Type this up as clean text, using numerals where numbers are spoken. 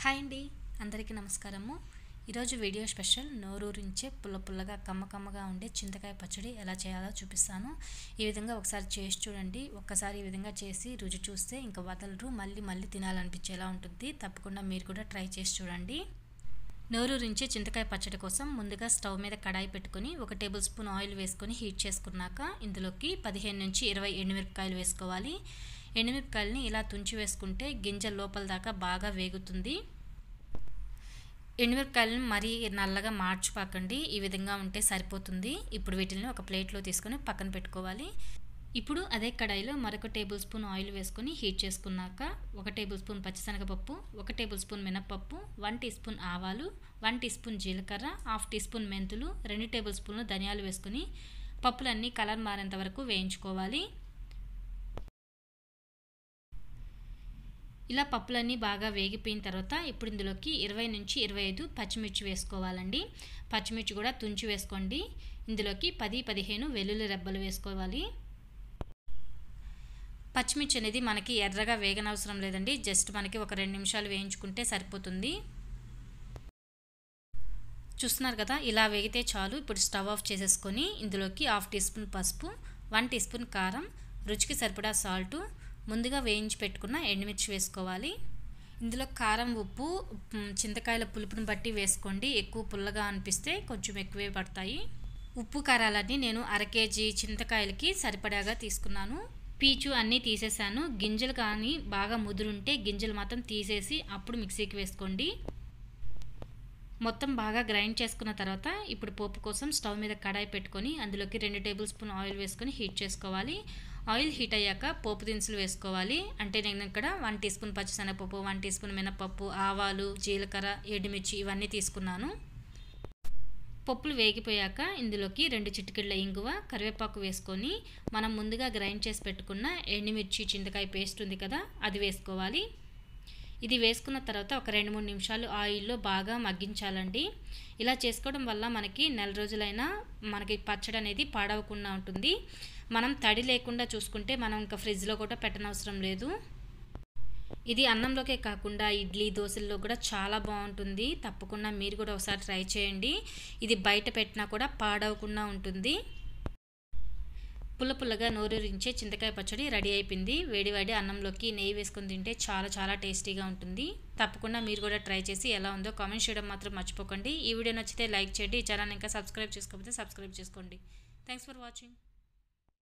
Hi అండి, అందరికీ నమస్కారము. ఈరోజు వీడియో స్పెషల్ నోరూరించే పుల్ల పుల్లగా కమ్మగా ఉండే చింతకాయ పచ్చడి ఎలా చేయాలో చూపిస్తాను. ఈ విధంగా ఒకసారి చేసి చూడండి. ఒక్కసారి ఈ విధంగా చేసి రుచి చూస్తే ఇంకా వదలరు, మళ్ళీ తినాలనిపించేలా ఉంటుంది. తప్పకుండా మీరు కూడా ట్రై చేసి చూడండి. నోరూరించే చింతకాయ పచ్చడి కోసం ముందుగా స్టవ్ మీద కడాయి పెట్టుకొని 1 టేబుల్ స్పూన్ ఆయిల్ వేసుకొని హీట్ చేసుకున్నాక ఇందులోకి 15 నుంచి 20 ఎండుమిరపకాయలు వేసుకోవాలి. ఎండుమిరపకాయలని ఇలా తుంచి వేసుకుంటే గింజల లోపల దాకా బాగా వేగుతుంది. ఎండుమిరపకాయలను మరీ నల్లగా మార్చుపాకండి, ఈ విధంగా ఉంటే సరిపోతుంది. ఇప్పుడు వీటిని ఒక ప్లేట్లో తీసుకొని పక్కన పెట్టుకోవాలి. ఇప్పుడు అదే కడాయిలో మరొక టేబుల్ స్పూన్ ఆయిల్ వేసుకొని హీట్ చేసుకున్నాక 1 టేబుల్ స్పూన్ పచ్చిశనగపప్పు, 1 టేబుల్ స్పూన్ మినపప్పు, 1 టీ స్పూన్ ఆవాలు, 1 టీ స్పూన్ జీలకర్ర, 1/2 టీ స్పూన్ మెంతులు, 2 టేబుల్ స్పూన్లు ధనియాలు వేసుకొని పప్పులన్నీ కలర్ మారేంత వరకు వేయించుకోవాలి. ఇలా పప్పులన్నీ బాగా వేగిపోయిన తర్వాత ఇప్పుడు ఇందులోకి 20 నుంచి 25 పచ్చిమిర్చి వేసుకోవాలండి. పచ్చిమిర్చి కూడా తుంచి వేసుకోండి. ఇందులోకి 10-15 వెల్లుల్లి రెబ్బలు వేసుకోవాలి. పచ్చిమిర్చి అనేది మనకి ఎర్రగా వేగనవసరం లేదండి, జస్ట్ మనకి ఒక 2 నిమిషాలు వేయించుకుంటే సరిపోతుంది. చూస్తున్నారు కదా, ఇలా వేగితే చాలు. ఇప్పుడు స్టవ్ ఆఫ్ చేసేసుకొని ఇందులోకి 1/2 టీ స్పూన్ పసుపు, 1 టీ స్పూన్ కారం, రుచికి సరిపడా సాల్టు, ముందుగా వేయించి పెట్టుకున్న ఎండుమిర్చి వేసుకోవాలి. ఇందులో కారం, ఉప్పు చింతకాయల పులుపుని బట్టి వేసుకోండి. ఎక్కువ పుల్లగా అనిపిస్తే కొంచెం ఎక్కువే పడతాయి. ఉప్పు కారాలన్నీ నేను 1/2 కేజీ చింతకాయలకి సరిపడాగా తీసుకున్నాను. పీచు అన్నీ తీసేసాను. గింజలు కానీ బాగా ముదురుంటే గింజలు మాత్రం తీసేసి అప్పుడు మిక్సీకి వేసుకోండి. మొత్తం బాగా గ్రైండ్ చేసుకున్న తర్వాత ఇప్పుడు పోపు కోసం స్టవ్ మీద కడాయి పెట్టుకొని అందులోకి 2 టేబుల్ స్పూన్ ఆయిల్ వేసుకొని హీట్ చేసుకోవాలి. ఆయిల్ హీట్ అయ్యాక పోపు దినుసులు వేసుకోవాలి. అంటే నేను ఇక్కడ 1 టీ స్పూన్ పచ్చిశనగపప్పు, 1 టీ స్పూన్ మినపప్పు, ఆవాలు, జీలకర్ర, ఎండుమిర్చి ఇవన్నీ తీసుకున్నాను. పప్పులు వేగిపోయాక ఇందులోకి 2 చిటికెళ్ళ ఇంగువ, కరివేపాకు వేసుకొని మనం ముందుగా గ్రైండ్ చేసి పెట్టుకున్న ఎండుమిర్చి చింతకాయ పేస్ట్ ఉంది కదా, అది వేసుకోవాలి. ఇది వేసుకున్న తర్వాత ఒక 2-3 నిమిషాలు ఆయిల్లో బాగా మగ్గించాలండి. ఇలా చేసుకోవడం వల్ల మనకి నెల రోజులైనా మనకి పచ్చడి అనేది పాడవకుండా ఉంటుంది. మనం తడి లేకుండా చూసుకుంటే మనం ఇంకా ఫ్రిడ్జ్లో కూడా పెట్టనవసరం లేదు. ఇది అన్నంలోకే కాకుండా ఇడ్లీ, దోశల్లో కూడా చాలా బాగుంటుంది. తప్పకుండా మీరు కూడా ఒకసారి ట్రై చేయండి. ఇది బయట పెట్టినా కూడా పాడవకుండా ఉంటుంది. పుల్లగా నోరూరించే చింతకాయ పచ్చడి రెడీ అయిపోయింది. వేడివేడి అన్నంలోకి నెయ్యి వేసుకొని తింటే చాలా టేస్టీగా ఉంటుంది. తప్పకుండా మీరు కూడా ట్రై చేసి ఎలా ఉందో కామెంట్ చేయడం మాత్రం మర్చిపోకండి. ఈ వీడియో నచ్చితే లైక్ చేయండి. ఈ ఛానల్ ఇంకా సబ్స్క్రైబ్ చేసుకోకపోతే సబ్స్క్రైబ్ చేసుకోండి. Thanks for watching.